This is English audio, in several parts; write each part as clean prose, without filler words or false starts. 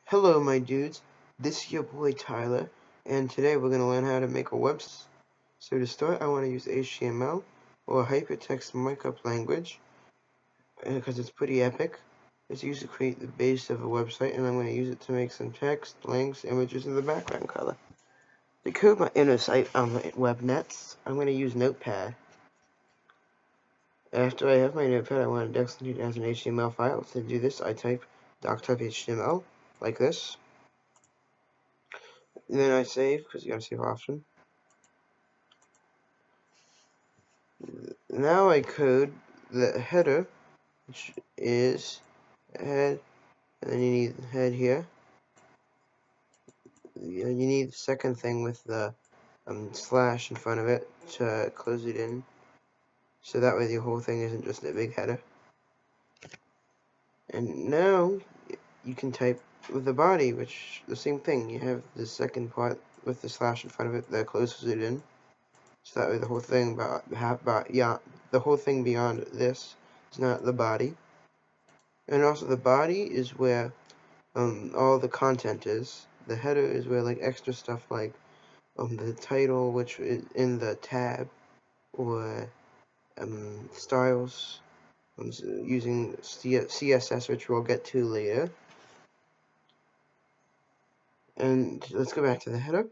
Hello my dudes, this is your boy Tyler, and today we're going to learn how to make a website. So to start, I want to use HTML or hypertext markup language because it's pretty epic. It's used to create the base of a website, and I'm going to use it to make some text, links, images, and the background color. To code my inner site on the webnets, I'm going to use Notepad. After I have my Notepad, I want to execute it as an HTML file. To do this, I type doctype HTML like this. And then I save, because you gotta save often. Now I code the header, which is head, and then you need head here. You need the second thing with the slash in front of it to close it in, so that way the whole thing isn't just a big header. And now you can type with the body, which the same thing. You have the second part with the slash in front of it that closes it in. So that way the whole thing the whole thing beyond this is not the body. And also the body is where all the content is. The header is where like extra stuff like the title, which is in the tab, or styles using CSS, which we'll get to later. And let's go back to the header.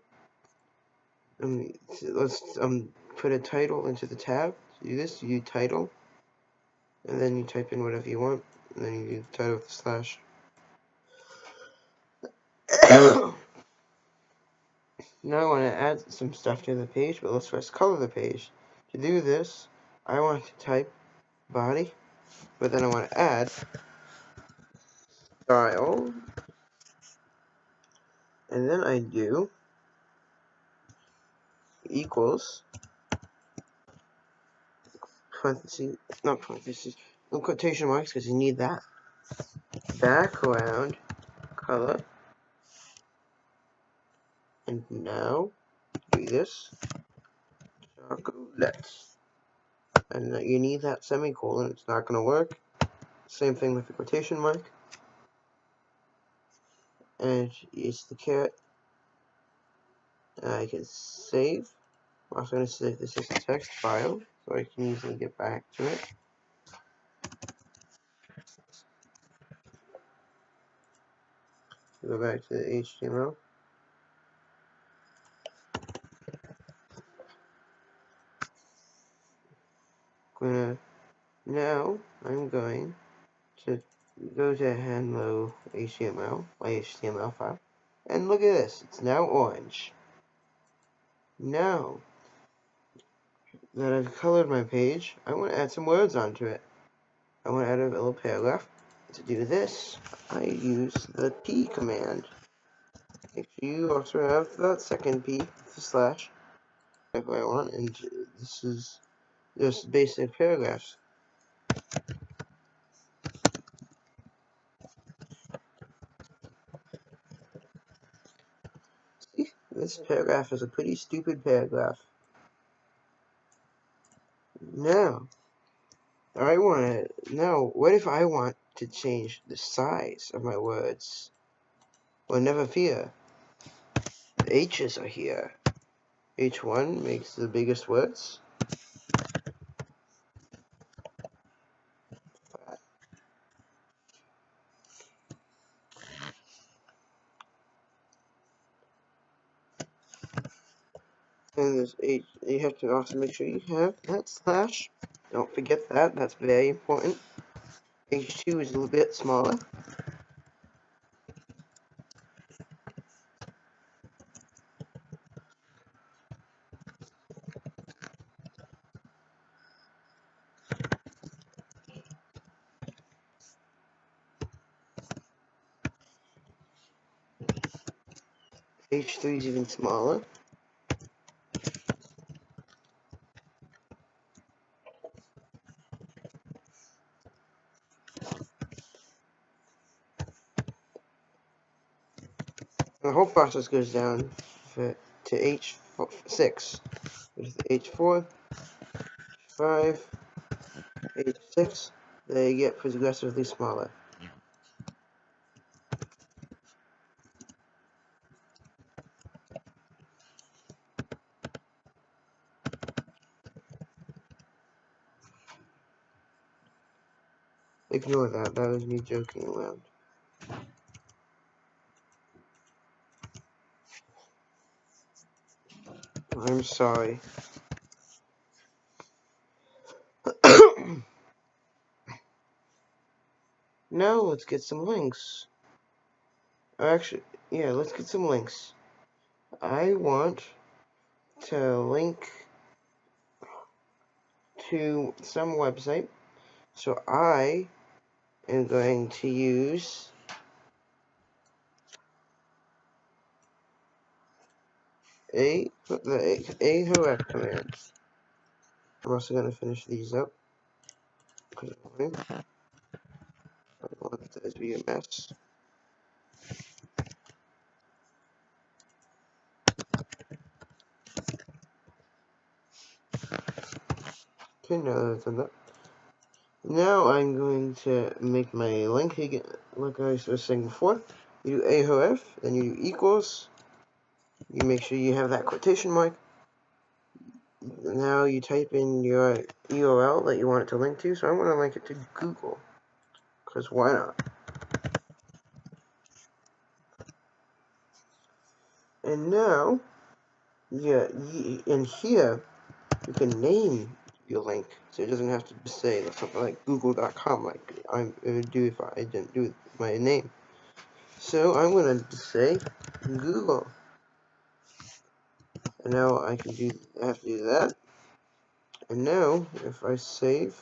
Let's put a title into the tab. To do this, you do title, and then you type in whatever you want, and then you do the title with the slash. Now I want to add some stuff to the page, but let's first color the page. To do this, I want to type body, but then I want to add style, and then I do equals parentheses, not parentheses, no quotation marks because you need that, background color, and now do this, chocolate, and you need that semicolon, it's not going to work. Same thing with the quotation mark, and it's the caret. I can save. I'm also going to save this as a text file so I can easily get back to it. Go back to the HTML. Now I'm going to go to hello HTML, my HTML file, and look at this. It's now orange. Now that I've colored my page, I want to add some words onto it. I want to add a little paragraph. To do this, I use the P command. Make sure you also have that second P, the slash, if I want, and this is just basic paragraphs. See, this paragraph is a pretty stupid paragraph. Now, what if I want to change the size of my words? Well, never fear. The H's are here. H1 makes the biggest words. And there's H, you have to also make sure you have that slash. Don't forget that, that's very important. H2 is a little bit smaller. H3 is even smaller. The whole process goes down to H6, which is H4, H5, H6. They get progressively smaller. Ignore that. That was me joking around. I'm sorry. Now let's get some links. Actually, yeah, let's get some links. I want to link to some website, so I am going to use the ahref command. I'm also going to finish these up because I don't want it to be a mess. Okay, now that I've done that. Now I'm going to make my link again, like I was saying before. You do ahref, then you do equals. You make sure you have that quotation mark. Now you type in your URL that you want it to link to. So I'm going to link it to Google, because why not? And now, yeah, in here, you can name your link, so it doesn't have to say something like google.com, like I would do if I didn't do my name. So I'm going to say Google. And now I have to do that. And now, if I save,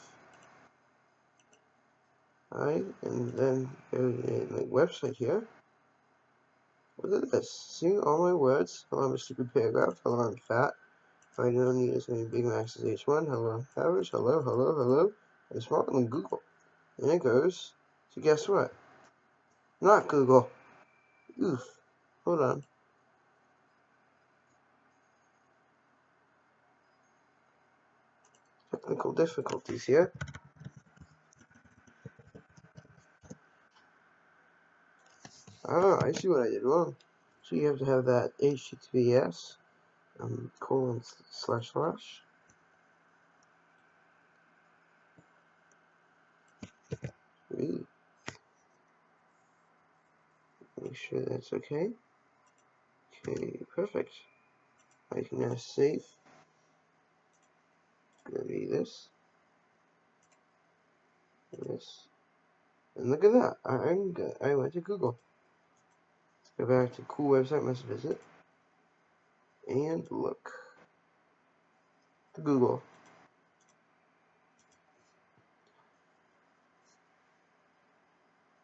and then go to my website here. Look at this. See all my words. Hello, I'm a stupid paragraph. Hello, I'm fat. If I don't need as many Big Macs as H1. Hello, average. Hello, hello, hello. And smaller than Google. And it goes. So guess what? Not Google. Oof. Hold on. Technical difficulties here. Ah, I see what I did wrong. So you have to have that HTTPS colon slash slash. Make sure that's okay. Okay, perfect. I can now save. It's gonna be this. This. And look at that. I'm good. I went to Google. Let's go back to cool website must visit. And look. To Google.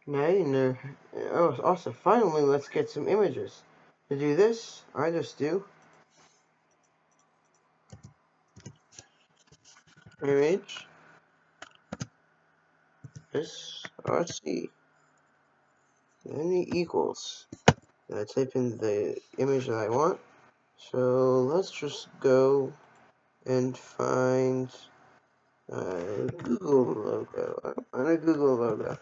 Now you know. Oh, also, finally, let's get some images. To do this, I just do image src. Then the equals. And I type in the image that I want. So let's just go and find Google logo. I want a Google logo.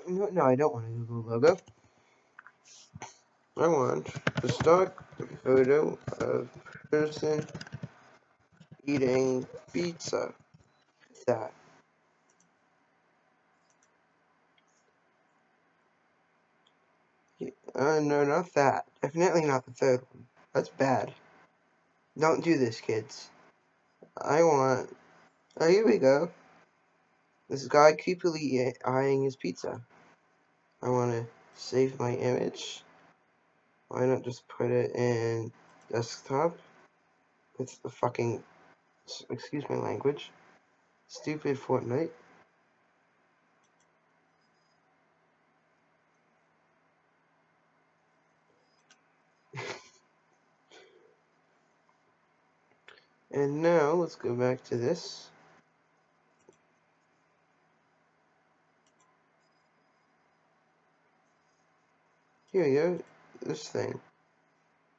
No, I don't want a Google logo. I want the stock photo of person eating pizza. That. No, not that. Definitely not the third one. That's bad. Don't do this, kids. I want. Oh, here we go. This guy creepily eyeing his pizza. I want to save my image. Why not just put it in desktop? With the fucking. Excuse my language. Stupid Fortnite. And now, let's go back to this. Here we go. This thing.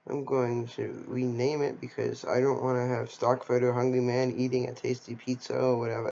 I'm going to rename it because I don't want to have stock photo hungry man eating a tasty pizza or whatever.